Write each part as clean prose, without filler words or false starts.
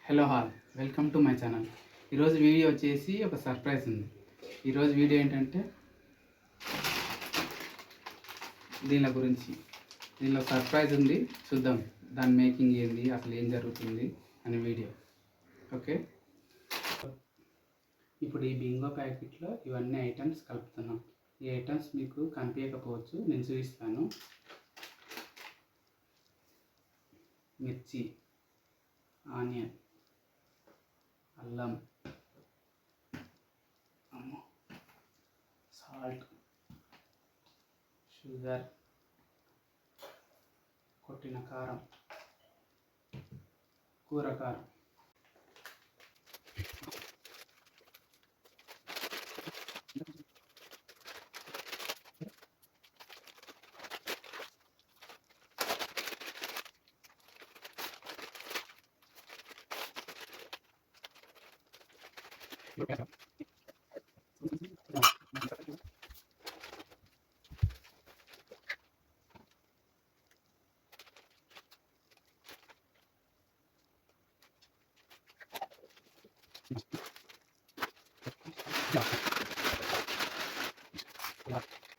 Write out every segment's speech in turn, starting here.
Hello hall, welcome to my channel. ఈరోజు video వచ్చేసి ఒక సర్ప్రైజ్ ఉంది. ఈరోజు వీడియో ఏంటంటే దీనిలో సర్ప్రైజ్ ఉంది. చూద్దాం దాని మేకింగ్ ఏంది, అసలు ఏం జరుగుతుంది అనే వీడియో. ఓకే, ఇప్పుడు ఈ బింగో ప్యాకెట్లో ఇవన్నీ ఐటమ్స్ కలుపుతున్నాం. ఈ ఐటమ్స్ మీకు కనిపించకపోవచ్చు, నేను చూపిస్తాను. మిర్చి, ఆనియన్, అల్లం, సాల్ట్, షుగర్, కొట్టిన కారం, కూర కారం,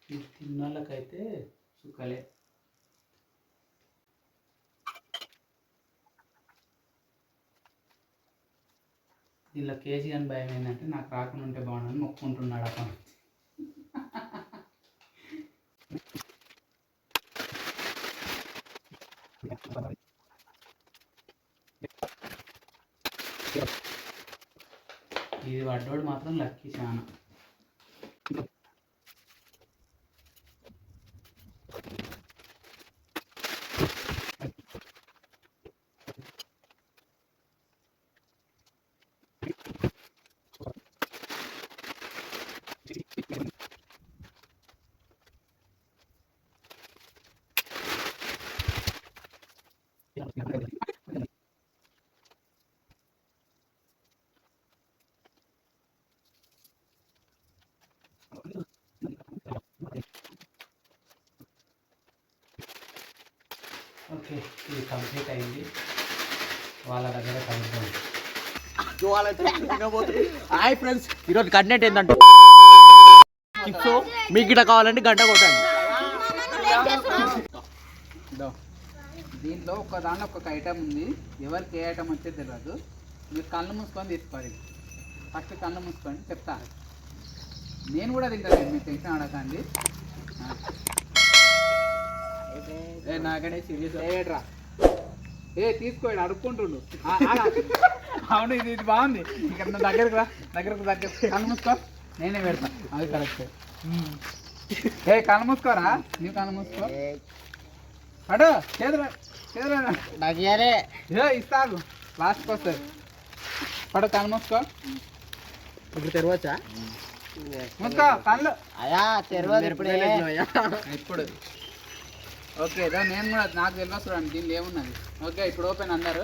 ఇది తిన్నోళ్ళకైతే సుఖలే. దీనిలో కేజీ అని భయం ఏంటంటే నాకు రాకుండా ఉంటే బాగుండని మొక్కుంటున్నాడు అతను. ఇది పడ్డోడు మాత్రం లక్కీ చాలా. ఓకే, ఇది కంప్లీట్ అయింది. వాళ్ళ దగ్గర కలుద్దాం. హాయ్ ఫ్రెండ్స్, ఈరోజు కంటెంట్ ఏంటంటే టిప్స్. మీకు గిట్ట కావాలంటే గంట కొట్టండి. దీంట్లో ఒక్కొక్క ఐటమ్ ఉంది. ఎవరికి ఏ ఐటమ్ వచ్చే తెలియదు. మీరు కళ్ళు మూసుకొని తీసుకోవాలి. ఫస్ట్ కళ్ళు మూసుకొని చెప్తా. నేను కూడా తింటాను, మీరు టెన్షన్ అడగండి. నాకనే సీరియస్ ఏడ్రా. తీసుకోండి, అడుక్కుంటుండు. అవును, ఇది బాగుంది. ఇక్కడ నా దగ్గరకు కళ్ళు మూసుకో, నేనే పెడతా. అది కరెక్ట్. కళ్ళు మూసుకోరా, నీవు కళ్ళు మూసుకో. అడు చేతులు ఇస్తాను, లాస్ట్కి వస్తుంది. పడు, కళ్ళు మూసుకో. ఇప్పుడు తెరవచ్చా? మూసుకో కళ్ళు. అయా తెరవదు ఇప్పుడు. ఓకే, నేను కూడా నాకు తెలియదు చూడండి దీనిలో ఏమున్నది. ఓకే, ఇప్పుడు ఓపెన్ అన్నారు.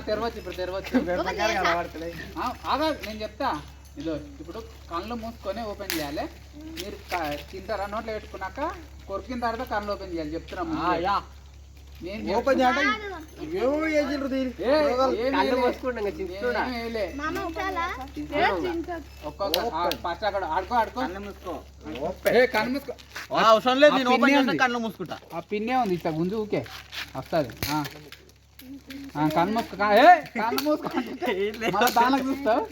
తెరవచ్చు, ఇప్పుడు తెరవచ్చు. నేను చెప్తా. ఇదో ఇప్పుడు కళ్ళు మూసుకొని ఓపెన్ చేయాలి. మీరు తింటారా, నోట్లో పెట్టుకున్నాక కొరికిన తర్వాత కళ్ళు ఓపెన్ చేయాలి. చెప్తున్నాము. ఓపెన్ అవసరం లేదు, నేను ఓపెన్ చేస్తే కళ్ళు మూసుకుంటా. ఆ పిన్నే ఉంది ఇట్లా గుంజు. ఊకే వస్తుంది. కళ్ళు మూసుకో, కళ్ళు మూసుకుంటే దానికి చూస్తావు.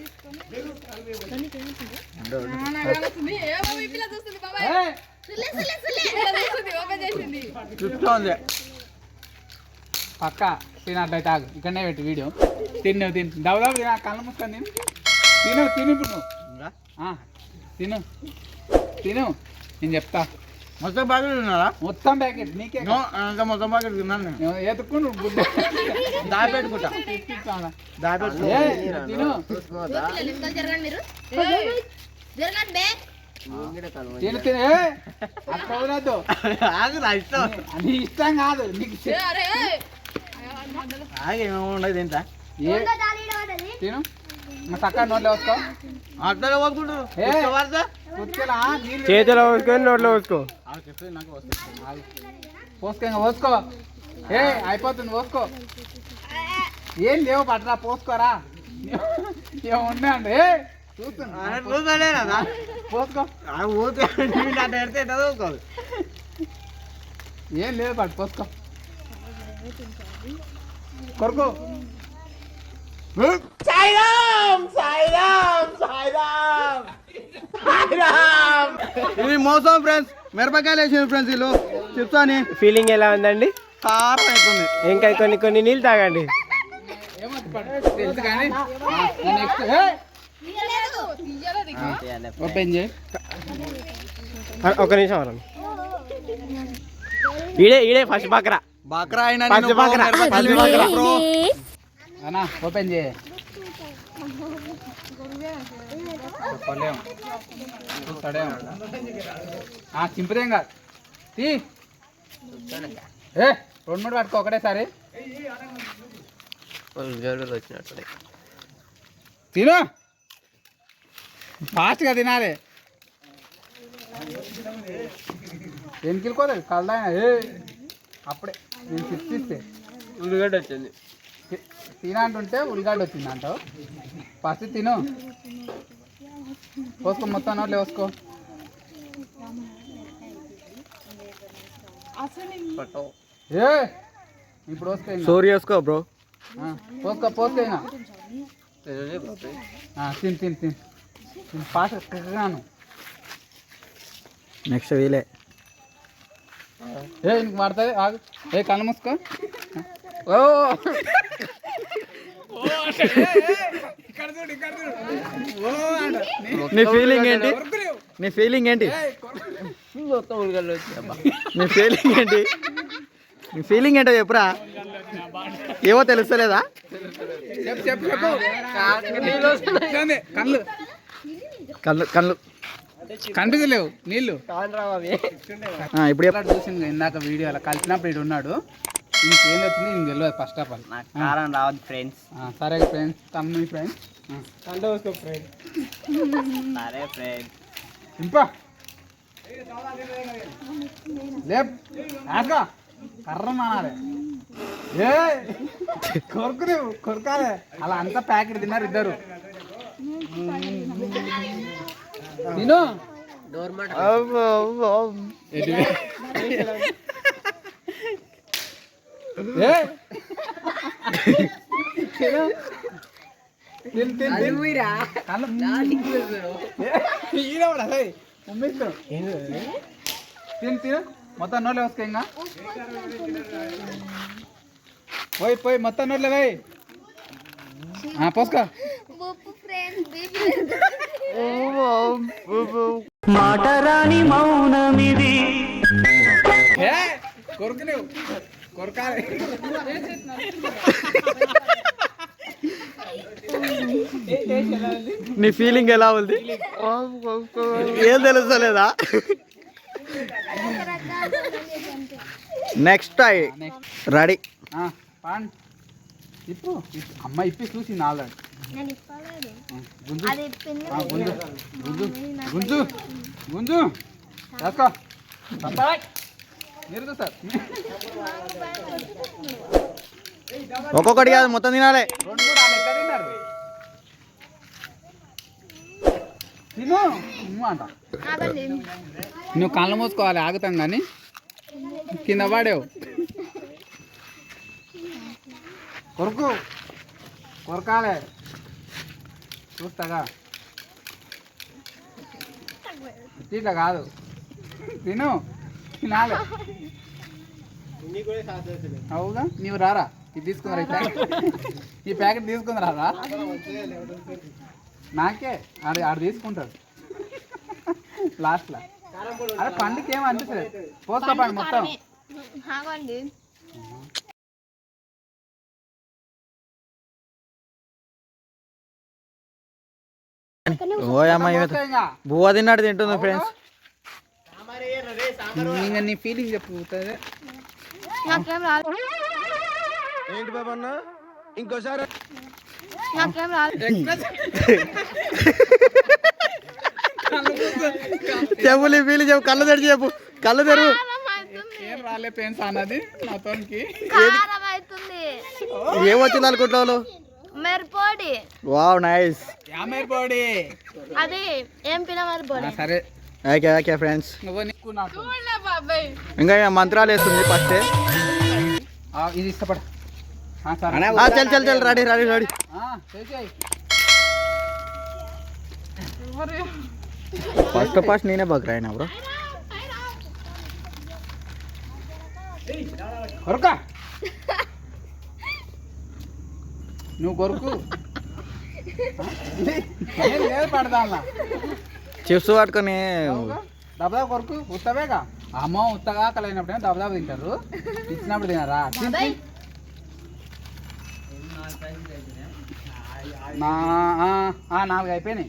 పక్క తినట్లయితే ఆగు, ఇక్కడనే పెట్టి వీడియో. తిను దవదావు తిన, కళ్ళు మూసుకొని తిను ఇప్పుడు నువ్వు తిను. నేను చెప్తా. మొత్తం ప్యాకెట్ తిన్నారా? మొత్తం ప్యాకెట్ నీకే. మొత్తం ప్యాకెట్ తిన్నాను. ఎత్తుకుంటు దాపెట్టుకుంటా. తిను. నీ ఇష్టం కాదు, నీకు ఉండదు ఎంత తిను. చక్కగా నోట్లో వేసుకో. అట్లా పోసుకుంటు చేతిలో పోసుకొని నోట్లో పోసుకో. పోసుకో, పోసుకో. అయిపోతుంది, పోసుకో. ఏం లేవు పట్టరా పోసుకోరా ఏమున్నా అండి చూస్తున్నా పోసుకో ఏం లేదు పట్టు పోసుకో కొరకు ఇది మోసం ఫ్రెండ్స్, మిరపకాయలు వేసింది ఫ్రెండ్స్ వీళ్ళు చిప్స్ అని. ఫీలింగ్ ఎలా ఉందండి? కారం అవుతుంది. ఇంకా కొన్ని నీళ్ళు తాగండి. తెలుసు కానీ నెక్స్ట్ ఓపెన్ చేయి. ఒక నిమిషం వరం. ఈడే ఫస్ట్ బక్రా బక్రా అయినా పచ్చి బక్రా, పచ్చి బక్రా. అన్నా ఓపెన్ చేయి. చెప్పలేము చూస్తాడేమో. చింపుదేం కాదు తీ. ఏ 2-3 పట్టుకో ఒకటేసారి వచ్చినట్టు తిను. ఫాస్ట్గా తినాలి. ఎన్నికలుకోదు కలదా అప్పుడే నేను చిప్స్ ఇస్తే ఉల్లిగడ్డ వచ్చింది. తినంటుంటే ఉల్లిగడ్డ వచ్చింది అంటావు. ఫస్ట్ తిను. పోసుకో మొత్తం నోట్లో వేసుకో. ఏ ఇప్పుడు వస్తే సోరీ వేసుకో బ్రో. పోసుకో పోసుకో ఇంకా తిని తిని తిని ఫాస్ట్ తిన్నాను. నెక్స్ట్ వీలే ఇంక పడుతుంది ఆగు. కళ్ళు మూసుకో. ఓ నీ ఫీలింగ్ ఏంటి? నీ ఫీలింగ్ ఏంటి? నీ ఫీలింగ్ ఏంటి? నీ ఫీలింగ్ ఏంటో చెప్పురా. ఏమో తెలుస్తలేదా? కళ్ళు కళ్ళు కళ్ళు కనిపించలేవు నీళ్ళు. ఇప్పుడు ఎలా చూసింది ఇందాక వీడియో అలా కలిసినప్పుడు ఇటు ఉన్నాడు. ఇంకేం వచ్చింది ఇంక తెలియదు ఫస్ట్ ఆఫ్ ఆల్. కారం రావద్దు ఫ్రెండ్స్. సరే ఫ్రెండ్స్ తమ్మి ఫ్రెండ్స్ సరే ఫ్రెండ్స్. ఇంపా లేప్ ఆగా కర్ర మానాలి. ఏ కొరకు నువ్వు కొరకాలే. అలా అంతా ప్యాకెట్ తిన్నారు ఇద్దరు. తిను. తిను తిను మొత్తం నోట్లో వేసుకో. ఇంకా పోయి పోయి మొత్తం నోట్లో పోయి పోసుకో. మాటరాని మౌనమిది. కొరకు నువ్వు కొరకాలి. నీ ఫీలింగ్ ఎలా ఉంది? ఏం తెలుస్తలేదా? Next ready. ఇప్పు అమ్మ ఇప్పి చూసింది ఆల్రెడీ. గుంజు గుంజు గుంజు గుంజు వేసుకో. మీరు సార్ ఒక్కొక్కటి కాదు మొత్తం తినాలి. 2 కూడా ఎట్లా తిన్నారు? తిను అంట. నువ్వు కళ్ళు మూసుకోవాలి. ఆగుతాం కానీ కింద పడేవు. కొరకు కొరకాలే చూస్తాగా. ఇట్లా కాదు తిను తినాలి. అవుగా నీవు రారా ఇది తీసుకుందరా. ఈ ప్యాకెట్ తీసుకుందరా రా. నాకే ఆడు తీసుకుంటాడు లాస్ట్లో. అరే పండుగ ఏమో అనిపిస్తుంది. పోస్తా పండు మొత్తం. బువ్వ తిన్నాడు తింటుంది ఫ్రెండ్స్. ఇంకా నీ ఫీలింగ్ చెప్పుతుంది. ఏంటి బాబా అన్న ఇంకోసారి చెప్పు నీ ఫీలింగ్ చెప్పు. కళ్ళు తెరిచి చెప్పు. కళ్ళు తెరువు. ఏం రాలే పెన్స్ అన్నది నాతోనికి. ఏమొచ్చింది అనుకుంటున్నావు? మిరపొడి. Wow nice. యామేర్ పొడి. అది ఏం పిల్ల మిరపొడి. సరే ఓకే ఓకే ఫ్రెండ్స్. నువ్వు నీకు నాకు చూడలే బాబాయ్. ఇంకా మంత్రాలు వేస్తుంది ఫస్ట్. ఇది ఇష్టపడ చల్ చల్ చల్ రెడీ రెడీ రెడీ. ఫస్ట్ నేనే బగ్రా అయినా బ్రో. కొరక నువ్వు కొరకు లేదు పడదా చిప్స్ పట్టుకొని దబదబా కొరకు ఉత్తవేగా. అమ్మ ఉత్తగా కలిగినప్పుడే దబదబా తింటారు, ఇచ్చినప్పుడు తినారా? నాలుగు అయిపోయినాయి.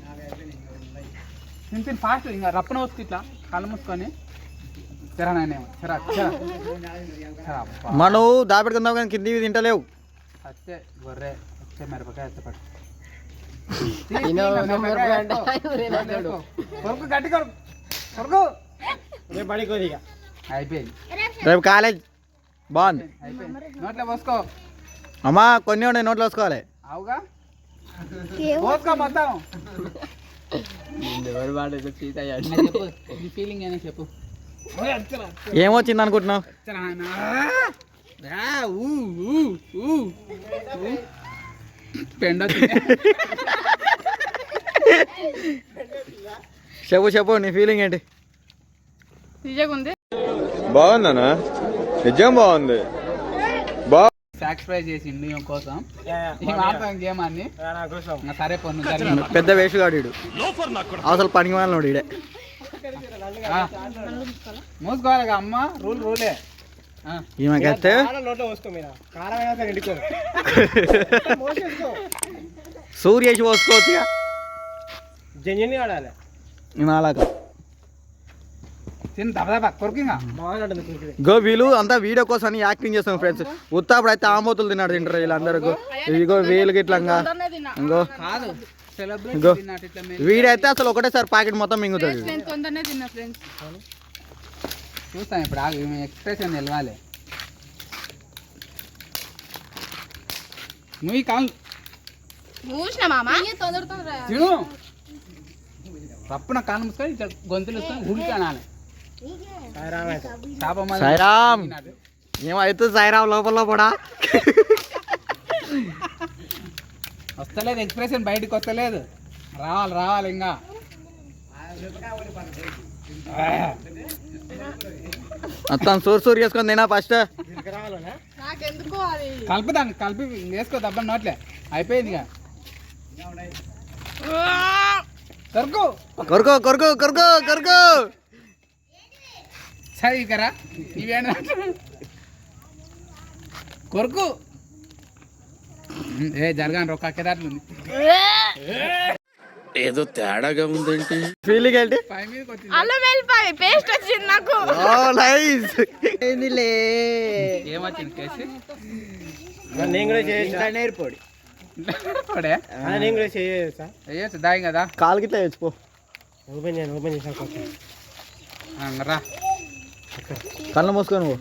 తిని ఫాస్ట్ ఇంకా రప్పన వస్తుంది ఇట్లా కళ్ళు మూసుకొని. తెరానేమో మనం దాపెట్టుకుందాం కానీ కింది తింటలేవు. వచ్చే గొర్రె వచ్చే మిరపకాయ వచ్చేపడు కొరకు గట్టి కొరకు కొరకు అయిపోయింది. రేపు కాలేజ్ బాగుంది. అయిపోయింది. నోట్లో పోసుకో అమ్మా, కొన్ని ఉన్నాయి నోట్లో వేసుకోవాలి. అవుగా పోసుకో మొత్తం. చెప్పు నీ ఫీలింగ్ ఏనా చెప్పు. ఏమొచ్చింది అనుకుంటున్నావు? పెండ చెప్పు చెప్పు నీ ఫీలింగ్ ఏంటి? బాగుందనా? నిజం బాగుంది. సాక్రిఫైస్ చేసిండు ఈమె కోసం. గేమ్ అని సరే పొన్ను పెద్ద వేసుగాడు వీడు, అసలు పనికి వాళ్ళడు ఈడే. మూసుకోవాలి అమ్మ, రూలే. ఈమెకైతే సూర్యేసి పోసుకోవచ్చు. అలాగా గో వీళ్ళు అంతా వీడియో కోసం యాక్టింగ్ చేస్తాం ఫ్రెండ్స్. ఉత్తాప్పుడు అయితే ఆమోతులు తిన్నాడు తింటారు వీళ్ళందరూ. ఇగో వీళ్ళకి ఇట్లా ఇంకో ఇంకో వీడైతే అసలు ఒకటేసారి ప్యాకెట్ మొత్తం మింగుతాడు. చూస్తాం ఇప్పుడు ఎక్స్ప్రెషన్ నిలవాలి. నువ్వు కాదు తిను. రప్పున కాలు మూసుకొని ఇట్లా గొంతులు ఉడికానాలి. సాయిరామ్ ఏమైతుంది? సాయిరామ్ లోపల పడా వస్తలేదు, ఎక్స్ప్రెషన్ బయటకు వస్తలేదు. రావాలి రావాలి ఇంకా. మొత్తం సూర్ చేసుకొని తినా ఫస్ట్. కలుపుదాన్ని కలిపి వేసుకో దబ్బ నోట్లే. అయిపోయింది ఇక. కొరకు కొరకు కొరకు కొరకు కొరకు సరే ఇకరా ఇవేనా కొరకు. ఏ జరగాను రొక్కేదాట్లు ఉంది. ఏదో తేడాగా ఉందేంటి? ఫీలింగ్ ఏంటి? పై మీదకి వచ్చింది. అల్లం వెల్లిపాయ పేస్ట్ వచ్చింది నాకు. నైస్. ఏమొచ్చింది కేసి? దాయి కదా కాలు గిట్లా వేసిపో. రా కళ్ళు మూసుకొని పో.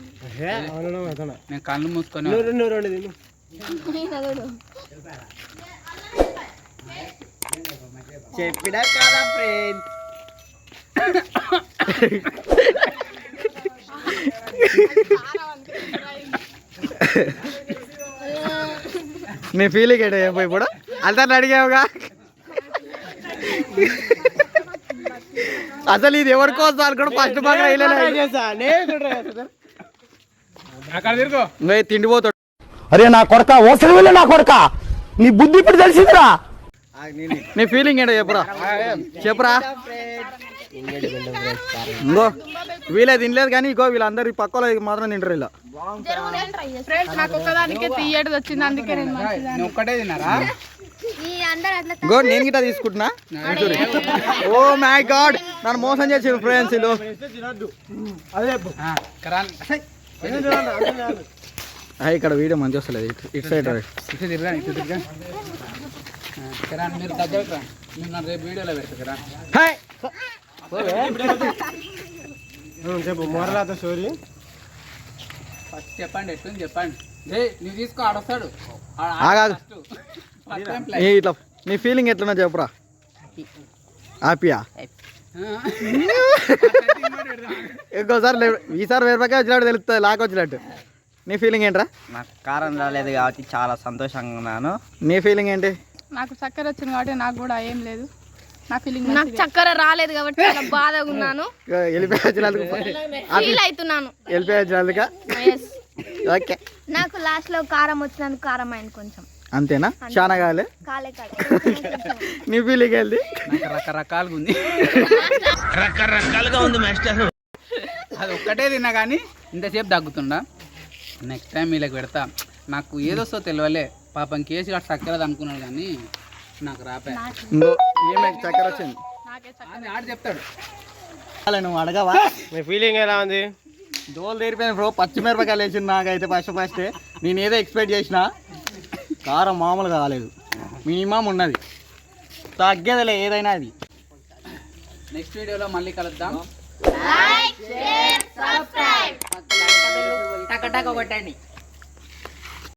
నేను కళ్ళు మూసుకొని చెప్పినా కదా ఫ్రెండ్స్. నీ ఫీలింగ్ ఏంటో చెప్పు ఇప్పుడు. అందరిని అడిగావుగా అసలు ఇది ఎవరి కోసం అనుకోండి. ఫస్ట్ బాగా అక్కడ తిరుగు. తిండిపోతాడు. అరే నా కొడక ఓసరి వెళ్ళి నా కొడక నీ బుద్ధి ఇప్పుడు తెలిసిందిరా. నీ ఫీలింగ్ ఏంటో చెప్పురా చెప్పురా. ఇంకో వీళ్ళే తినలేదు కానీ ఇంకో వీళ్ళందరూ పక్కలో మాత్రం తింటారు. ఇలా నాకు ఒక్కదానికి తీయడం వచ్చింది, అందుకే నువ్వు ఒక్కటే తిన్నారా? గో నేను గిట్లా తీసుకుంటున్నా. ఓ మై గాడ్ నన్ను మోసం చేసారు ఫ్రెండ్స్ వీళ్ళు. ఇక్కడ వీడియో మంచి వస్తలేదు. ఇటు సైడ్ ఇటు తిరగా ఇటు తిరగా. మీరు దగ్గరకు రా. మీరు నన్ను రేపు వీడియోలో పెడతా కదా. చెప్పు మోరలాత స్టోరీ ఫస్ట్ చెప్పండి ఎట్లుంది చెప్పండి. నువ్వు తీసుకో ఆడొస్తాడు ఆగాదు. ఇట్లా నీ ఫీలింగ్ ఎట్లున్నా చెప్పురా. హ్యాపీయా? ఇంకోసారి ఈసారి 1000 రూపాయలు వచ్చినట్టు తెలుస్తుంది, లాక్ వచ్చినట్టు. నీ ఫీలింగ్ ఏంట్రా? నాకు కారం రాలేదు కాబట్టి చాలా సంతోషంగా ఉన్నాను. నీ ఫీలింగ్ ఏంటి? నాకు చక్కెర వచ్చింది కాబట్టి నాకు కూడా ఏం లేదు. నా ఫీలింగ్ నాకు చక్కెర రాలేదు కాబట్టి చాలా బాధగా ఉన్నాను. వెళ్ళిపోయి వచ్చినందుకు ఫీల్ అవుతున్నాను. వెళ్ళిపోయి వచ్చినందుక ఓకే. నాకు లాస్ట్ లో కారం వచ్చినందుకు కారం అయింది కొంచెం. అంతేనా? చాలా కాలే. కాలే కాలే నీ ఫీలింగ్ ఏంటి? నాకు రకరకాలుగా ఉంది. అది ఒక్కటే తిన్నా కానీ ఇంతసేపు తగ్గుతుండా. నెక్స్ట్ టైం వీళ్ళకి పెడతా. నాకు ఏదొస్తో తెలియలే పాపం కేసు కాదు చక్కెరది అనుకున్నాడు కానీ నాకు రాపే. ఏమైంది? చక్కెర వచ్చింది. ఆడు చెప్తాడు. నువ్వు అడగవా? మీ ఫీలింగ్ ఎలా ఉంది? దోలు తీరిపోయింది బ్రో. పచ్చిమిరపకాయలు వేసింది నాకైతే ఫస్టే. నేను ఏదో ఎక్స్పెక్ట్ చేసిన, కారం మామూలుగా కాలేదు, మినిమం ఉన్నది. తగ్గేదిలే ఏదైనా అది. నెక్స్ట్ వీడియోలో మళ్ళీ కలుద్దాం. లైక్ షేర్ సబ్స్క్రైబ్ టక టక కొట్టండి.